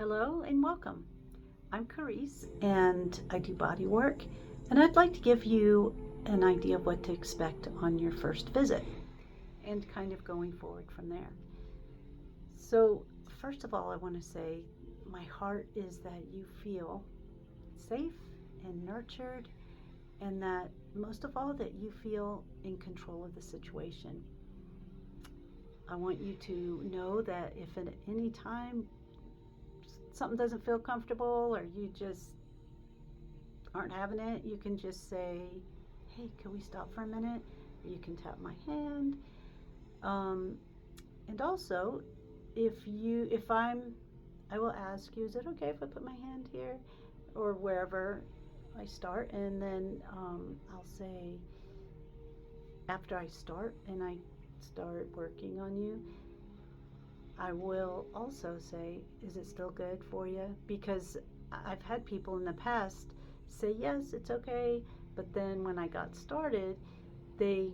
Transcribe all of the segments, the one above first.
Hello and welcome. I'm Carice and I do body work, and I'd like to give you an idea of what to expect on your first visit and kind of going forward from there. So, first of all, I want to say my heart is that you feel safe and nurtured, and that most of all, that you feel in control of the situation. I want you to know that if at any time something doesn't feel comfortable or you just aren't having it, you can just say, "Hey, can we stop for a minute?" Or you can tap my hand. Um, and also, I will ask you, "Is it okay if I put my hand here or wherever I start?" And then I'll say, after I start and I start working on you, I will also say, "Is it still good for you?" Because I've had people in the past say, "Yes, it's okay." But then when I got started, they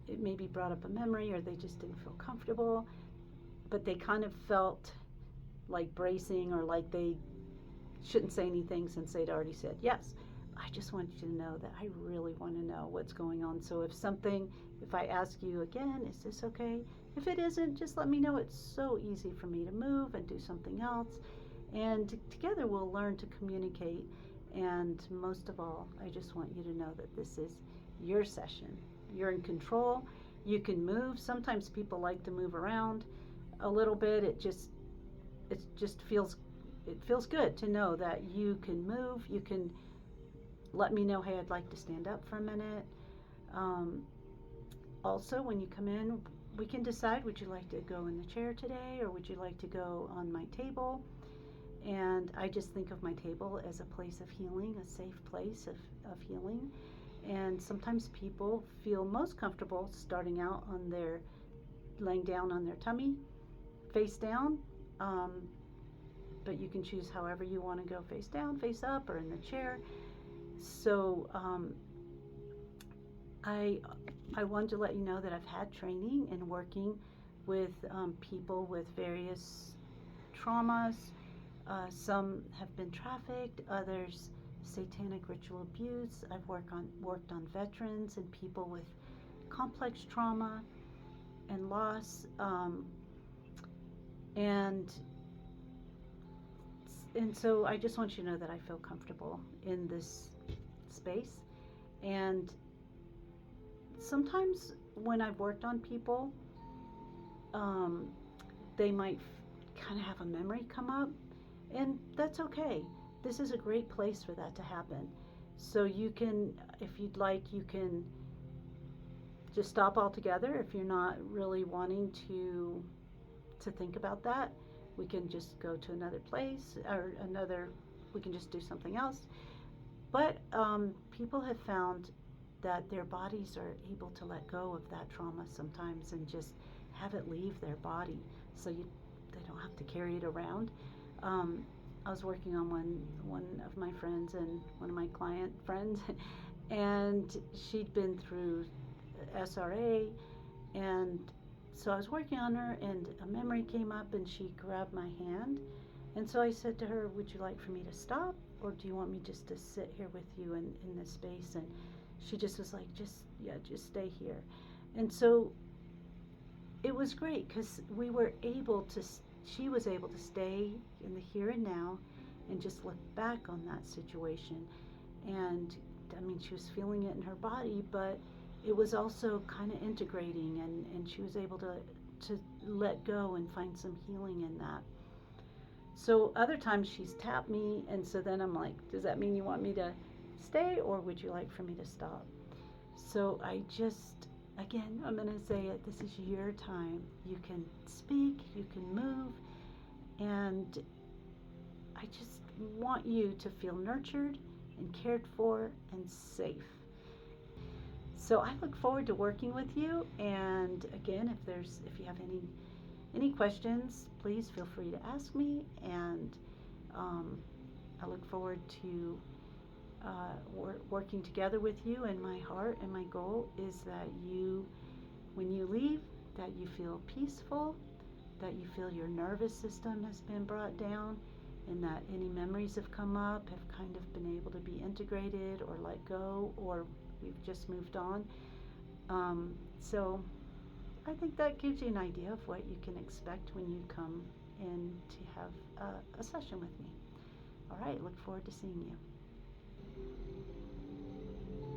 it maybe brought up a memory or they just didn't feel comfortable. But they kind of felt like bracing or like they shouldn't say anything since they'd already said yes. I just want you to know that I really want to know what's going on. So if I ask you again, "Is this okay?" If it isn't, just let me know. It's so easy for me to move and do something else. And together we'll learn to communicate. And most of all, I just want you to know that this is your session. You're in control. You can move. Sometimes people like to move around a little bit. It just feels good to know that you can move. You can let me know, "Hey, I'd like to stand up for a minute." Um, Also, when you come in, we can decide, would you like to go in the chair today or would you like to go on my table? And I just think of my table as a place of healing, a safe place of healing. And sometimes people feel most comfortable starting out laying down on their tummy, face down. Um, but you can choose however you want to go, face down, face up, or in the chair. So I I wanted to let you know that I've had training in working with people with various traumas. Some have been trafficked, others satanic ritual abuse. I've worked on veterans and people with complex trauma and loss, and and so I just want you to know that I feel comfortable in this space. And sometimes when I've worked on people, um, they might kind of have a memory come up, and that's okay. This is a great place for that to happen. So you can, if you'd like, you can just stop altogether if you're not really wanting to think about that. We can just go to another place or another. We can just do something else. But people have found that their bodies are able to let go of that trauma sometimes and just have it leave their body, so they don't have to carry it around. Um, I was working on one of my friends and one of my client friends, and she'd been through SRA, and so I was working on her, and a memory came up, and she grabbed my hand, and so I said to her, "Would you like for me to stop, or do you want me just to sit here with you in this space?" And she just was like, just stay here." And so it was great because she was able to stay in the here and now and just look back on that situation. And I mean, she was feeling it in her body, but it was also kind of integrating, and she was able to let go and find some healing in that. So other times she's tapped me, and so then I'm like, "Does that mean you want me to stay, or would you like for me to stop?" So again, I'm going to say it. This is your time. You can speak, you can move, and I just want you to feel nurtured and cared for and safe. So I look forward to working with you. And again, if you have any questions, please feel free to ask me. And I look forward to working together with you. And my heart and my goal is that when you leave, that you feel peaceful, that you feel your nervous system has been brought down, and that any memories have come up have kind of been able to be integrated or let go, or we've just moved on. So I think that gives you an idea of what you can expect when you come in to have a session with me. All right, look forward to seeing you.